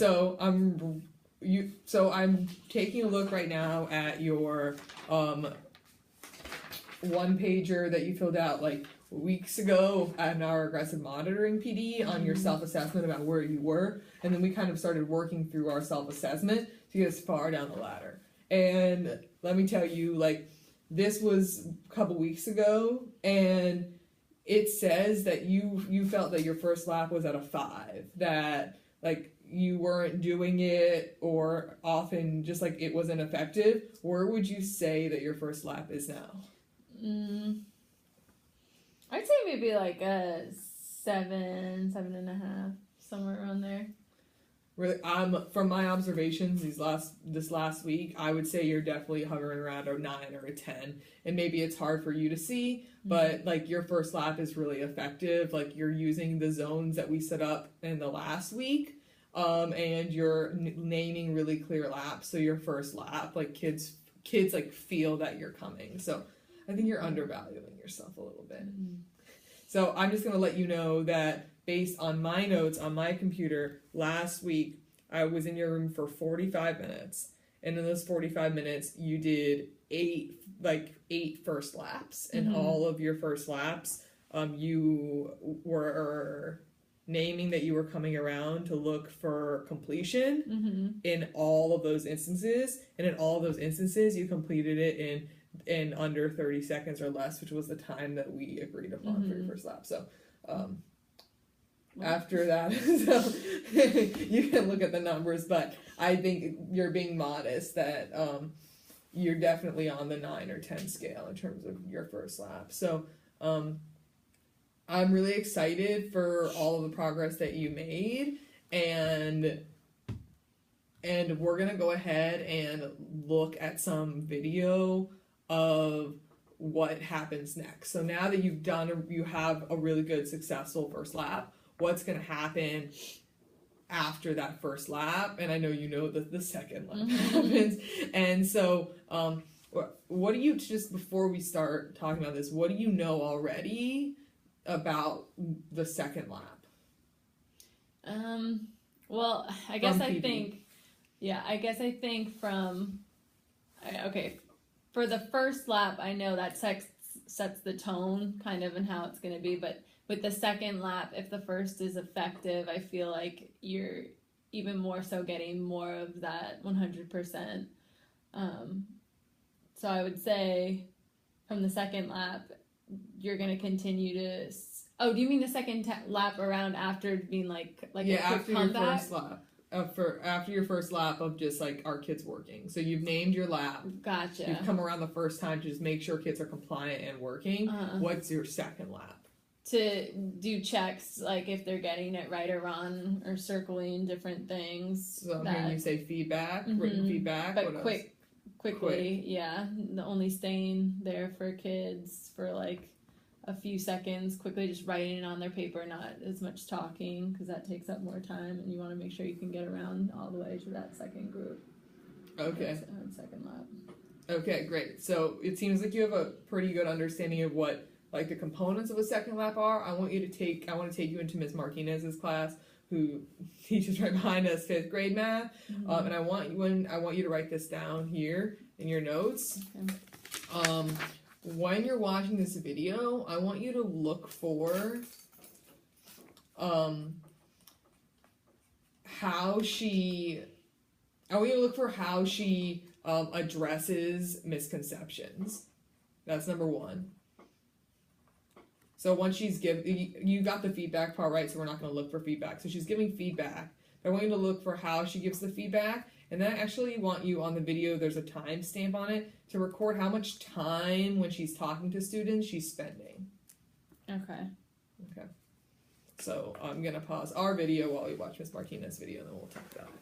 So I'm taking a look right now at your one pager that you filled out like weeks ago in our aggressive monitoring PD on your self-assessment about where you were, and then we kind of started working through our self-assessment to get us far down the ladder. And let me tell you, like, this was a couple weeks ago, and it says that you felt that your first lap was at a 5, that like you weren't doing it, or often just like it wasn't effective. Where would you say that your first lap is now? I'd say maybe like a 7.5, somewhere around there. Really, from my observations this last week, I would say you're definitely hovering around a 9 or a 10, and maybe it's hard for you to see, but like your first lap is really effective. Like you're using the zones that we set up in the last week, and you're naming really clear laps. So your first lap, like kids like feel that you're coming. So I think you're undervaluing yourself a little bit. So I'm just going to let you know that based on my notes on my computer, last week I was in your room for 45 minutes. And in those 45 minutes, you did 8 first laps. And all of your first laps, you were naming that you were coming around to look for completion in all of those instances. And in all of those instances, you completed it in under 30 seconds or less, which was the time that we agreed upon for your first lap. So after that, so you can look at the numbers, but I think you're being modest that you're definitely on the 9 or 10 scale in terms of your first lap. So I'm really excited for all of the progress that you made, and we're gonna go ahead and look at some video of what happens next. So now that you have a really good successful first lap, what's going to happen after that first lap? And I know you know that the second lap happens. And so what do you, just before we start talking about this, what do you know already about the second lap? Well, I guess I think from, okay, for the first lap, I know that sets the tone kind of and how it's going to be. But with the second lap, if the first is effective, I feel like you're even more so getting more of that 100%. So I would say from the second lap, you're going to continue to... Oh, do you mean the second lap around after being like a quick after comeback? your first lap. After your first lap of just like our kids working. So you've named your lap. Gotcha. You've come around the first time to just make sure kids are compliant and working. What's your second lap? To do checks, like if they're getting it right or wrong, or circling different things. So when you say feedback, written feedback, but quickly, yeah. Only staying there for kids for like a few seconds, quickly just writing it on their paper, not as much talking, because that takes up more time, and you want to make sure you can get around all the way to that second group. Okay. Second lap. Okay, great. So it seems like you have a pretty good understanding of what like the components of a second lap are. I want to take you into Ms. Martinez's class, who teaches right behind us 5th grade math, and I want you to write this down here in your notes. Okay. When you're watching this video, I want you to look for how she addresses misconceptions. That's number 1. So once you got the feedback part right, so we're not going to look for feedback. So she's giving feedback. I want you to look for how she gives the feedback, and then I actually want you on the video, there's a timestamp on it, to record how much time when she's talking to students she's spending. Okay. So I'm going to pause our video while we watch Ms. Martinez's video, and then we'll talk about it.